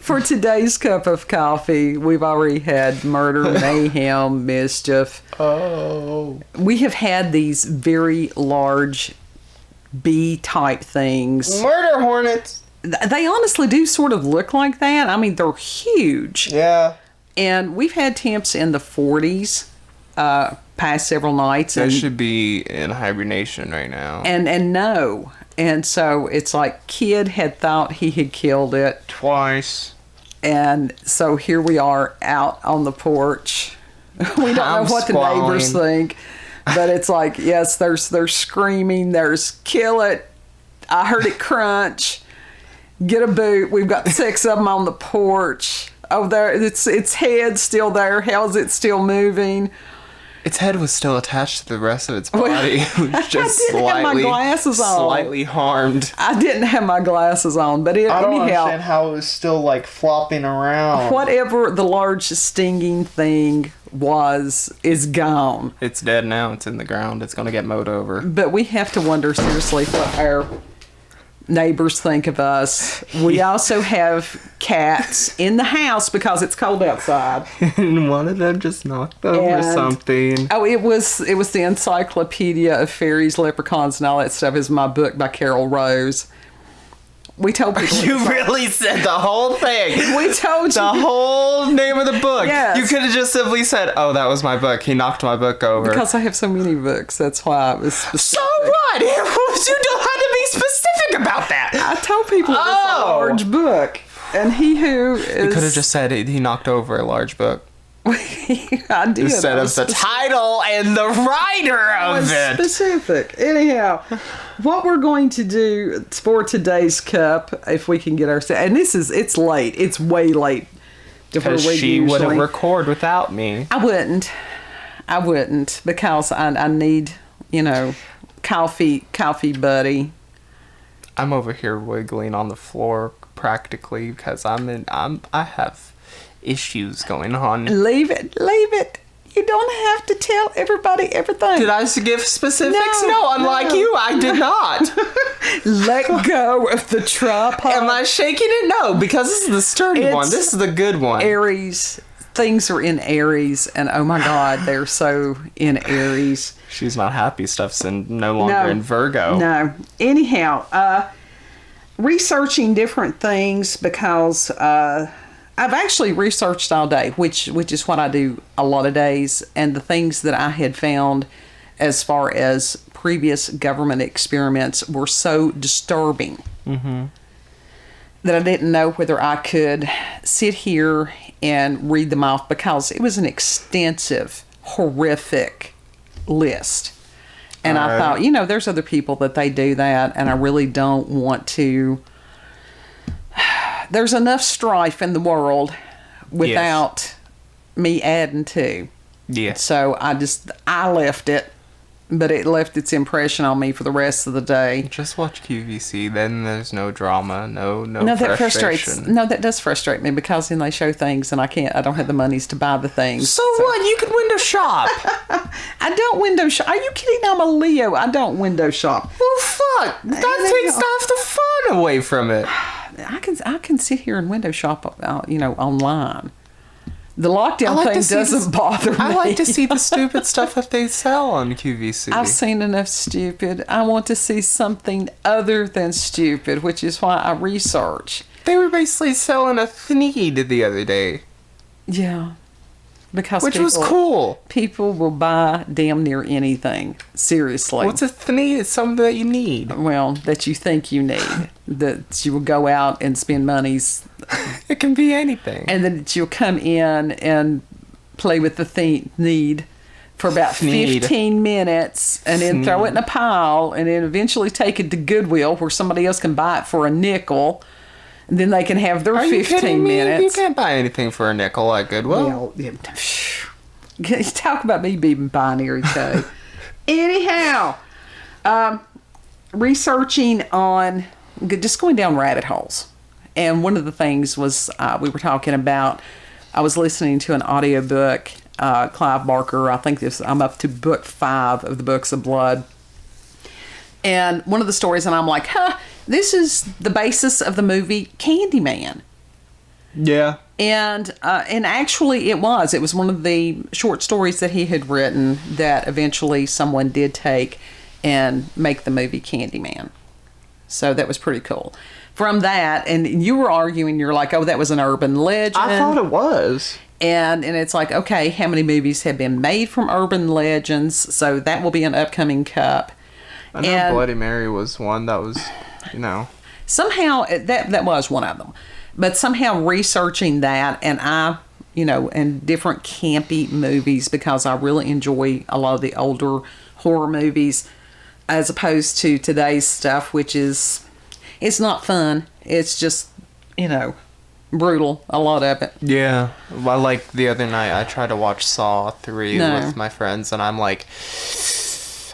For today's cup of coffee, we've already had murder, mayhem, mischief. Oh. We have had these very large bee-type things. Murder hornets. They honestly do sort of look like that. I mean, they're huge. Yeah. And we've had temps in the 40s past several nights. They should be in hibernation right now. And no. And so it's like kid had thought he had killed it. Twice. And so here we are out on the porch. We don't know what the neighbors think. But it's like, yes, there's screaming. There's kill it. I heard it crunch. Get a boot. We've got 6 of them on the porch. Oh, there, its head's still there. How's it still moving? Its head was still attached to the rest of its body. It was just slightly harmed. I didn't have my glasses on, but I don't understand how it was still like flopping around. Whatever the large stinging thing was is gone. It's dead now. It's in the ground. It's going to get mowed over. But we have to wonder seriously what our neighbors think of us. We also have cats in the house because it's cold outside. And one of them just knocked over something. Oh, it was the Encyclopedia of Fairies, Leprechauns, and all that stuff. Is my book by Carol Rose. We told people. You really said the whole thing. We told you. The whole name of the book. Yes. You could have just simply said, oh, that was my book. He knocked my book over. Because I have so many books. That's why it was specific. So what? You don't have to be specific about that. I told people it was a large book. And he who is... You could have just said he knocked over a large book. I did. Instead of the title and the writer of it. Specific. Anyhow, what we're going to do for today's cup, if we can get our... And it's late. It's way late. Because she wouldn't record without me. I wouldn't. Because I need, coffee buddy. I'm over here wiggling on the floor practically because I have issues going on. Leave it. You don't have to tell everybody everything. Did I give specifics? No, unlike you, I did not. Let go of the tripod. Am I shaking it? No, because this is the sturdy one. This is the good one. Aries. Things are in Aries, and oh my God, they're so in Aries. She's not happy. Stuff's no longer in Virgo. No. Anyhow, researching different things because... I've actually researched all day, which is what I do a lot of days. And the things that I had found as far as previous government experiments were so disturbing that I didn't know whether I could sit here and read them off because it was an extensive, horrific list. And I thought, there's other people that they do that, and I really don't want to... There's enough strife in the world without me adding to. Yeah. So I left it, but it left its impression on me for the rest of the day. Just watch QVC, then there's no drama, no frustration. That does frustrate me because then they show things and I don't have the monies to buy the things. So what? You can window shop. I don't window shop. Are you kidding? I'm a Leo. I don't window shop. Well, fuck. That takes half the fun away from it. I can sit here and window shop, online. The lockdown thing doesn't bother me. I like to see the stupid stuff that they sell on QVC. I've seen enough stupid. I want to see something other than stupid, which is why I research. They were basically selling a Thneed the other day. Yeah. Which was cool. People will buy damn near anything. Seriously. What's a Thneed? It's something that you need. Well, that you think you need. That you will go out and spend monies. It can be anything. And then you'll come in and play with the Thneed for about 15 minutes and then throw it in a pile and then eventually take it to Goodwill where somebody else can buy it for a nickel. And then they can have their 15 minutes. You can't buy anything for a nickel at Goodwill. Well, talk about me being binary, too. Anyhow, researching on just going down rabbit holes. And one of the things was we were talking about, I was listening to an audiobook, Clive Barker. I think I'm up to book 5 of the Books of Blood. And one of the stories, and I'm like, this is the basis of the movie Candyman. Yeah. And actually it was one of the short stories that he had written that eventually someone did take and make the movie Candyman. So that was pretty cool. From that, and you were arguing, you're like, oh, that was an urban legend. I thought it was. And it's like, okay, how many movies have been made from urban legends? So that will be an upcoming cup. I know Bloody Mary was one that was, Somehow, that was one of them. But somehow researching that, and and different campy movies, because I really enjoy a lot of the older horror movies, as opposed to today's stuff, which is, it's not fun. It's just, brutal, a lot of it. Yeah. Well, like the other night, I tried to watch Saw 3 with my friends, and I'm like,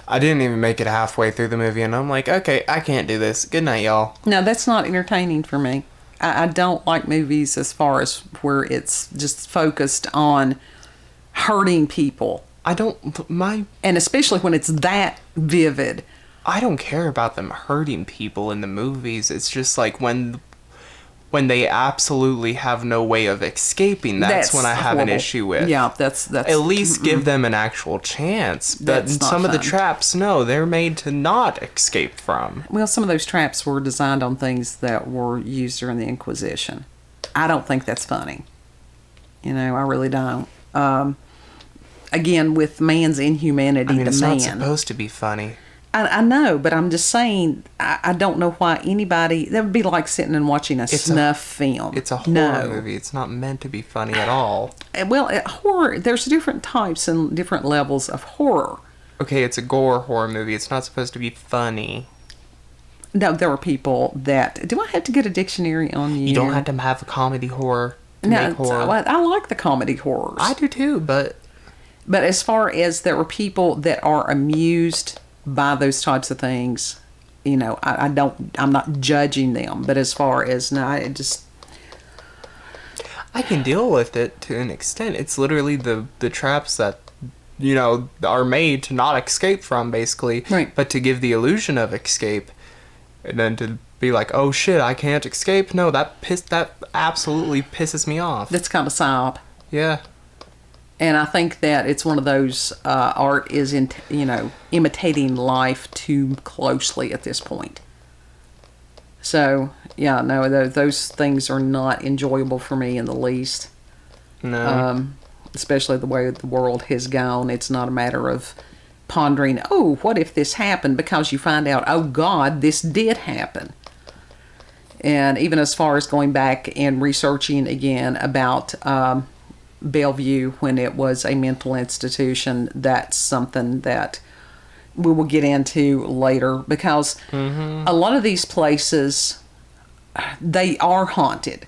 I didn't even make it halfway through the movie, and I'm like, okay, I can't do this. Good night, y'all. No, that's not entertaining for me. I don't like movies as far as where it's just focused on hurting people. And especially when it's that vivid. I don't care about them hurting people in the movies. It's just like when they absolutely have no way of escaping, that's when I have an issue with. Yeah, that's at least give them an actual chance. But some of the traps, no, they're made to not escape from. Well, some of those traps were designed on things that were used during the Inquisition. I don't think that's funny. I really don't. Again, with man's inhumanity, it's not supposed to be funny. I know, but I'm just saying, I don't know why anybody... That would be like sitting and watching a snuff film. It's a horror movie. It's not meant to be funny at all. Well, horror, there's different types and different levels of horror. Okay, it's a gore horror movie. It's not supposed to be funny. No, there are people that... Do I have to get a dictionary on you? You don't have to have a comedy horror to make horror. I like the comedy horrors. I do too, but... But as far as there are people that are amused by those types of things, I'm not judging them, but as far as I can deal with it to an extent. It's literally the traps that are made to not escape from, basically, right, but to give the illusion of escape, and then to be like, oh shit, I can't escape. No, that absolutely pisses me off. That's kind of psyop. Yeah. And I think that it's one of those, art is, imitating life too closely at this point. So, yeah, no, those things are not enjoyable for me in the least. No. Especially the way the world has gone. It's not a matter of pondering, oh, what if this happened? Because you find out, oh, God, this did happen. And even as far as going back and researching again about... Bellevue, when it was a mental institution, that's something that we will get into later, because a lot of these places, they are haunted,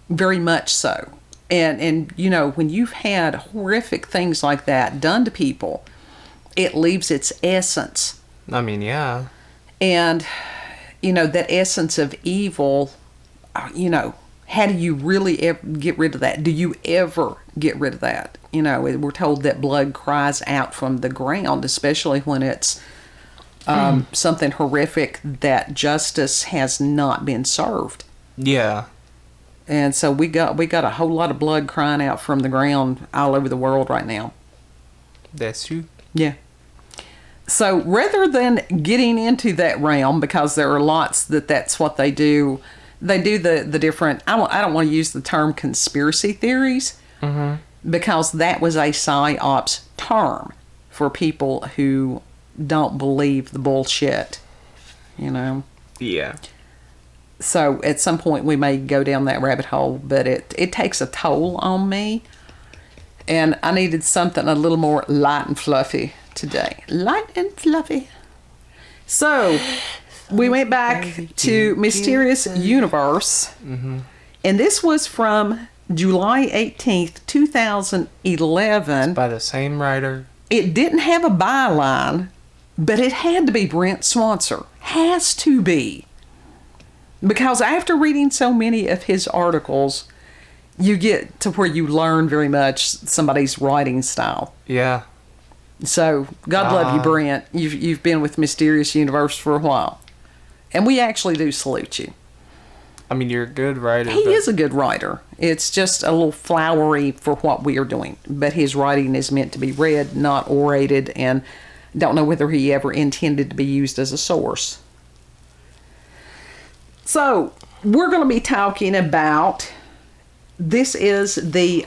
very much so. And when you've had horrific things like that done to people, it leaves its essence. I mean, yeah. And that essence of evil, how do you really ever get rid of that? Do you ever get rid of that? We're told that blood cries out from the ground, especially when it's something horrific that justice has not been served. Yeah. And so we got a whole lot of blood crying out from the ground all over the world right now. That's true. Yeah. So rather than getting into that realm, because there are lots that's what they do. They do the different... I don't want to use the term conspiracy theories, because that was a psyops term for people who don't believe the bullshit, Yeah. So at some point we may go down that rabbit hole, but it takes a toll on me, and I needed something a little more light and fluffy today. Light and fluffy. So... we went back to Mysterious Universe, and this was from July 18th, 2011. It's by the same writer. It didn't have a byline, but it had to be Brent Swancer. Has to be. Because after reading so many of his articles, you get to where you learn very much somebody's writing style. Yeah. So, God love you, Brent. You've been with Mysterious Universe for a while. And we actually do salute you. I mean, you're a good writer. He is a good writer. It's just a little flowery for what we are doing. But his writing is meant to be read, not orated, and don't know whether he ever intended to be used as a source. So, we're going to be talking about, this is the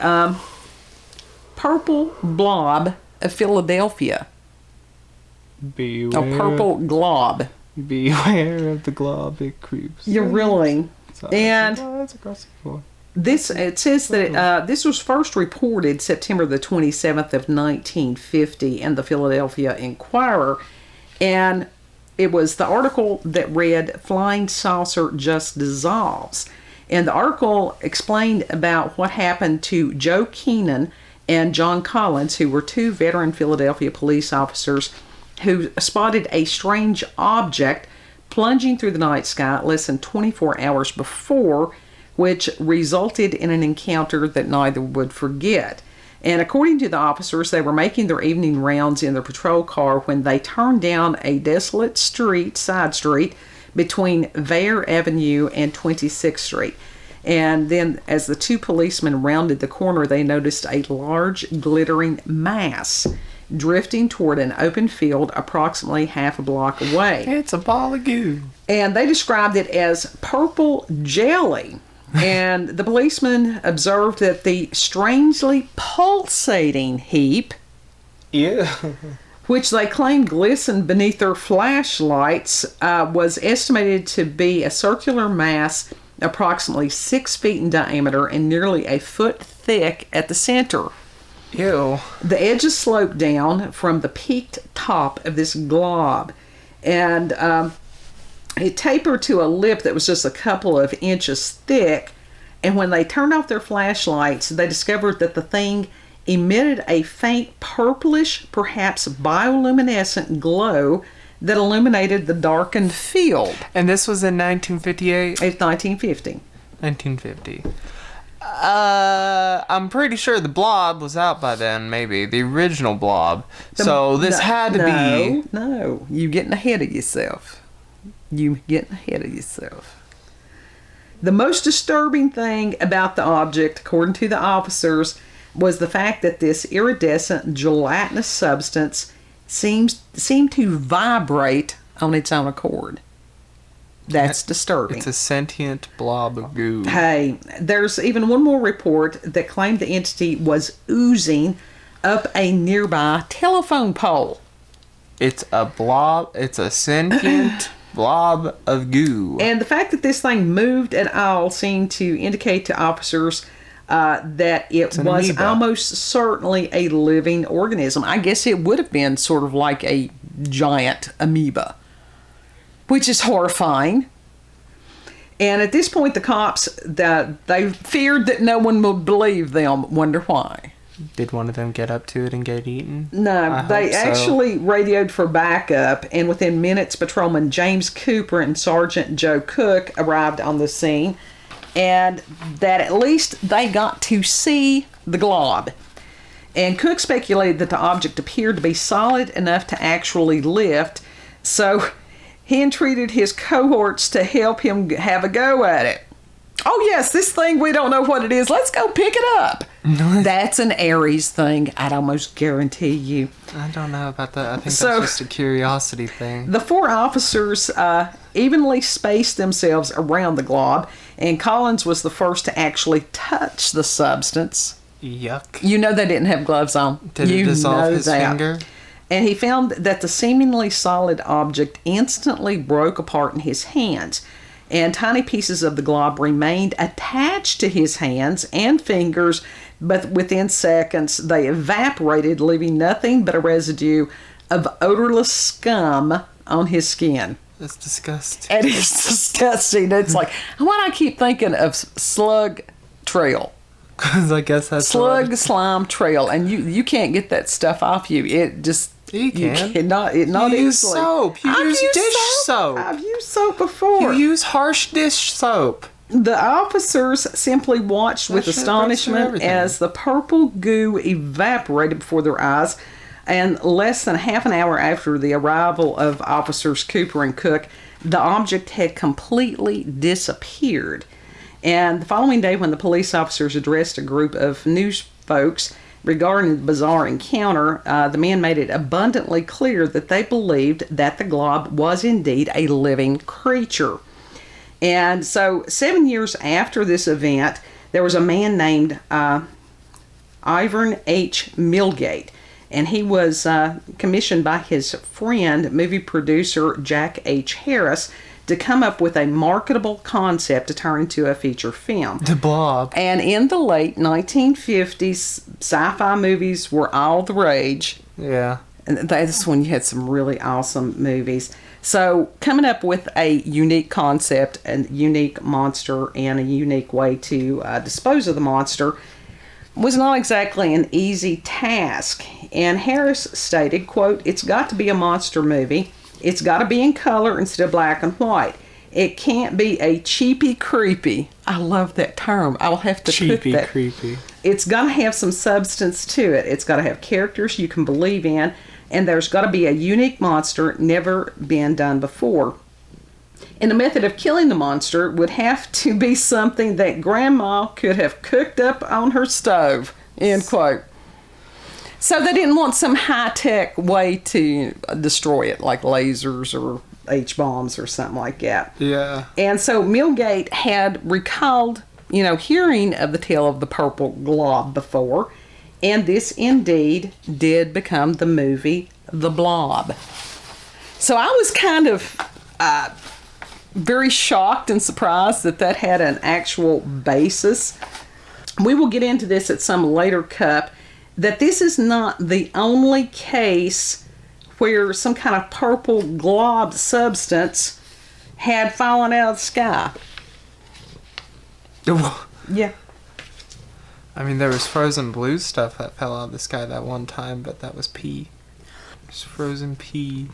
Purple Blob of Philadelphia. Beware. A purple glob. Beware of the glob, it creeps. You're really. And that's across the floor. it says that this was first reported September the 27th of 1950 in the Philadelphia Inquirer, and it was the article that read "Flying Saucer Just Dissolves," and the article explained about what happened to Joe Keenan and John Collins, who were two veteran Philadelphia police officers who spotted a strange object plunging through the night sky less than 24 hours before, which resulted in an encounter that neither would forget. And according to the officers, they were making their evening rounds in their patrol car when they turned down a desolate side street between Vare Avenue and 26th Street. And then as the two policemen rounded the corner, they noticed a large glittering mass drifting toward an open field approximately half a block away. It's a ball of goo. And they described it as purple jelly. And the policeman observed that the strangely pulsating heap, which they claimed glistened beneath their flashlights, was estimated to be a circular mass approximately 6 feet in diameter and nearly a foot thick at the center. Ew. The edges sloped down from the peaked top of this glob, and it tapered to a lip that was just a couple of inches thick. And when they turned off their flashlights, they discovered that the thing emitted a faint purplish, perhaps bioluminescent glow that illuminated the darkened field. And this was in 1958? It's 1950. 1950. I'm pretty sure the Blob was out by then, maybe. The original Blob. So this had to be... No, you getting ahead of yourself. The most disturbing thing about the object, according to the officers, was the fact that this iridescent gelatinous substance seemed to vibrate on its own accord. That's disturbing. It's a sentient blob of goo. Hey, there's even one more report that claimed the entity was oozing up a nearby telephone pole. It's a blob. It's a sentient blob of goo. And the fact that this thing moved at all seemed to indicate to officers that it was amoeba. Almost certainly a living organism. I guess it would have been sort of like a giant amoeba, which is horrifying. And at this point, the cops, they feared that no one would believe them. Wonder why. Did one of them get up to it and get eaten? No, they actually radioed for backup, and within minutes, Patrolman James Cooper and Sergeant Joe Cook arrived on the scene, and that at least they got to see the glob. And Cook speculated that the object appeared to be solid enough to actually lift, so he entreated his cohorts to help him have a go at it. Oh yes, this thing, we don't know what it is. Let's go pick it up. That's an Aries thing, I'd almost guarantee you. I don't know about that. I think that's just a curiosity thing. The four officers evenly spaced themselves around the glob, and Collins was the first to actually touch the substance. Yuck. You know they didn't have gloves on. Did it dissolve his finger? And he found that the seemingly solid object instantly broke apart in his hands, and tiny pieces of the glob remained attached to his hands and fingers, but within seconds they evaporated, leaving nothing but a residue of odorless scum on his skin. That's disgusting. It is disgusting. It's like, why do I keep thinking of Slug Trail? Because I guess that's Slug Slime Trail, and you can't get that stuff off you. It just... You can. Not you use easily. soap. You use dish soap. I've used soap before. You use harsh dish soap. The officers simply watched with astonishment as the purple goo evaporated before their eyes, and less than half an hour after the arrival of officers Cooper and Cook, the object had completely disappeared. And the following day, when the police officers addressed a group of news folks regarding the bizarre encounter, the men made it abundantly clear that they believed that the Glob was indeed a living creature. And so 7 years after this event, there was a man named Ivan H. Milgate, and he was commissioned by his friend, movie producer Jack H. Harris, to come up with a marketable concept to turn into a feature film. The Blob. And in the late 1950s, sci-fi movies were all the rage. Yeah. And that's when you had some really awesome movies. So coming up with a unique concept, a unique monster, and a unique way to dispose of the monster was not exactly an easy task. And Harris stated, quote, "It's got to be a monster movie. It's got to be in color instead of black and white. It can't be a cheapy creepy." I love that term. I'll have to put that. Cheapy creepy. It's got to have some substance to it. It's got to have characters you can believe in. And there's got to be a unique monster never been done before. And the method of killing the monster would have to be something that Grandma could have cooked up on her stove. End quote. So they didn't want some high-tech way to destroy it, like lasers or H-bombs or something like that. Yeah. And so Milgate had recalled, hearing of the tale of the purple glob before, and this indeed did become the movie The Blob. So I was kind of very shocked and surprised that had an actual basis. We will get into this at some later cup, that this is not the only case where some kind of purple glob substance had fallen out of the sky. Yeah. I mean, there was frozen blue stuff that fell out of the sky that one time, but that was pee. There's frozen pee.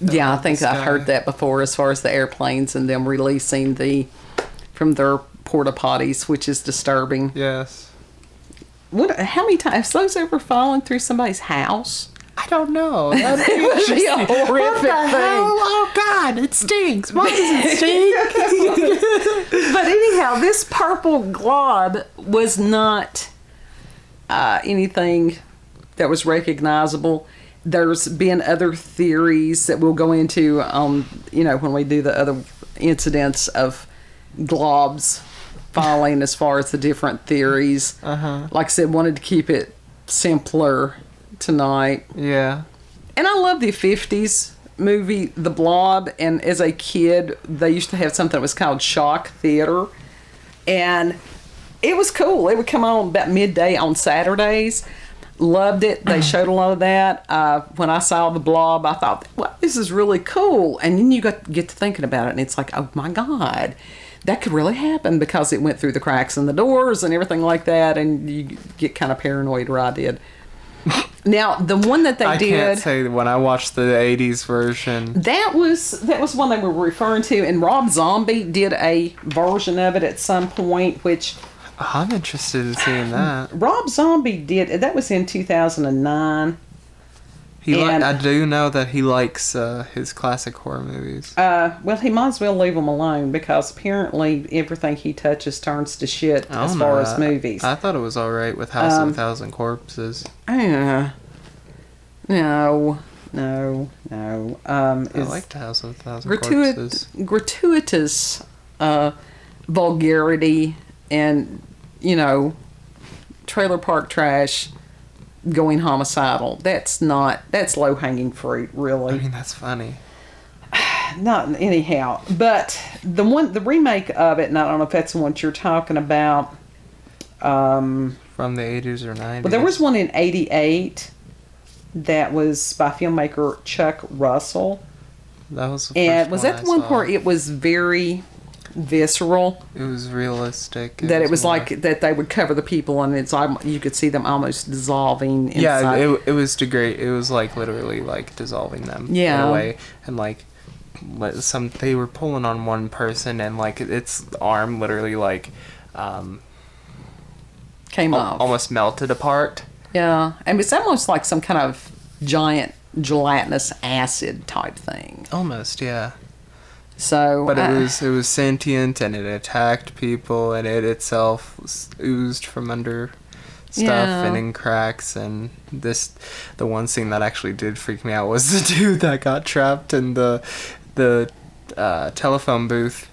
Yeah, I think I've heard that before, as far as the airplanes and them releasing from their porta potties, which is disturbing. Yes. How many times have those ever fallen through somebody's house? I don't know. That would be a horrific thing. Oh God, it stinks. Why does it stink? But anyhow, this purple glob was not anything that was recognizable. There's been other theories that we'll go into, when we do the other incidents of globs falling, as far as the different theories. Like I said, wanted to keep it simpler tonight. Yeah. And I love the 50s movie The Blob, and as a kid they used to have something that was called Shock Theater, and it was cool. It would come on about midday on Saturdays. Loved it. They showed a lot of that. When I saw The Blob, I thought, well, this is really cool. And then you get to thinking about it, and it's like, oh my God, that could really happen, because it went through the cracks in the doors and everything like that, and you get kind of paranoid, or I did. Now, the one that they did... I can't say when I watched the 80s version. That was one they were referring to, and Rob Zombie did a version of it at some point, which... I'm interested in seeing that. Rob Zombie did... That was in 2009. I do know that he likes his classic horror movies. Well, he might as well leave them alone, because apparently everything he touches turns to shit as far as movies. I thought it was alright with House of a Thousand Corpses. No. I liked House of a Thousand Corpses. Gratuitous vulgarity and, trailer park trash going homicidal. That's low-hanging fruit, really. I mean, that's funny. Not anyhow. But the remake of it, and I don't know if that's the one you're talking about. From the 80s or 90s. Well, there was one in 88 that was by filmmaker Chuck Russell. That was the and first was that the one where it was very visceral? It was realistic. It was like that they would cover the people, and you could see them almost dissolving inside. Yeah, it was degrade. It was like literally like dissolving them in a way, and like they were pulling on one person, and like its arm literally like came off, almost melted apart. Yeah, and it's almost like some kind of giant gelatinous acid type thing. Almost, yeah. So, but it was sentient and it attacked people, and it itself was oozed from under stuff and in cracks. And the one scene that actually did freak me out was the dude that got trapped in the telephone booth,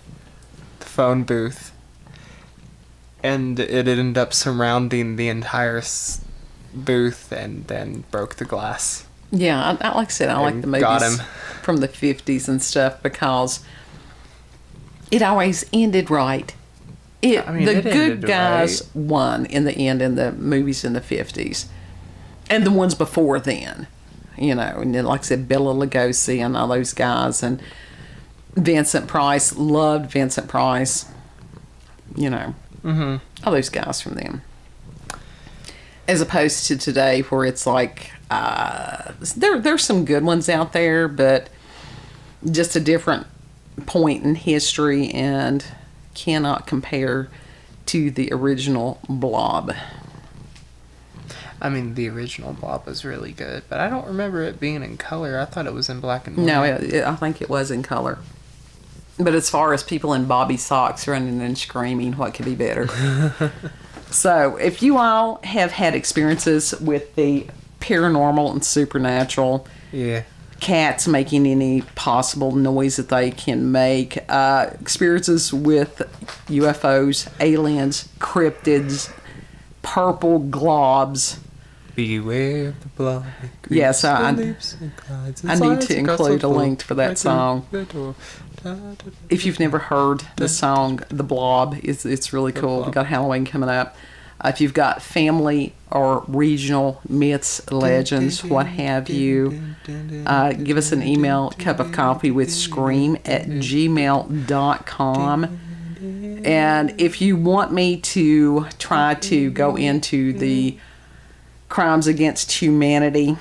the phone booth, and it ended up surrounding the entire booth and then broke the glass. Yeah, I like I said, I like the movies from the 50s and stuff because it always ended right. The good guys won in the end in the movies in the 50s. And the ones before then. You know, and then, like I said, Bela Lugosi and all those guys. And Vincent Price, loved Vincent Price. You know, all those guys from them. As opposed to today where it's like, there's some good ones out there, but just a different point in history and cannot compare to the original Blob. I mean, the original Blob was really good, but I don't remember it being in color. I thought it was in black and white. No, I think it was in color. But as far as people in bobby socks running and screaming, what could be better? So, if you all have had experiences with the paranormal and supernatural, cats making any possible noise that they can make, experiences with UFOs, aliens, cryptids, purple globs. Beware of the blob. Yes, I need to include a link for that song. If you've never heard the song The Blob, it's really cool. We've got Halloween coming up. If you've got family or regional myths, legends, what have you, give us an email, cupofcoffeewithscream@gmail.com. And if you want me to try to go into the crimes against humanity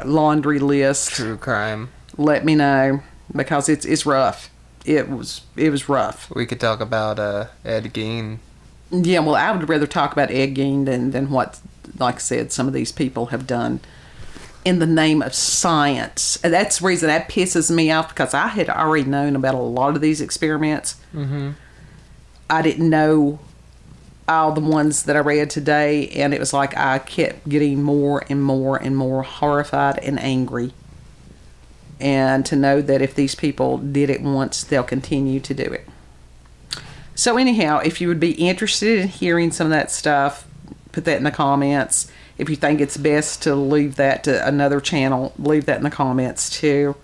laundry list, true crime, let me know, because it's rough. It was rough. We could talk about Ed Gein. Yeah, well, I would rather talk about Ed Gein than what, like I said, some of these people have done in the name of science. And that's the reason that pisses me off, because I had already known about a lot of these experiments. I didn't know all the ones that I read today, and it was like I kept getting more and more and more horrified and angry. And to know that if these people did it once, they'll continue to do it. So anyhow, if you would be interested in hearing some of that stuff, put that in the comments. If you think it's best to leave that to another channel, leave that in the comments too.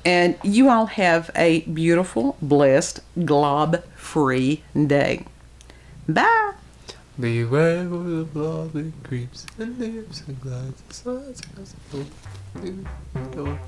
And you all have a beautiful, blessed, glob-free day. Bye! Beware of the blob that creeps and lives and glides and slides across the floor.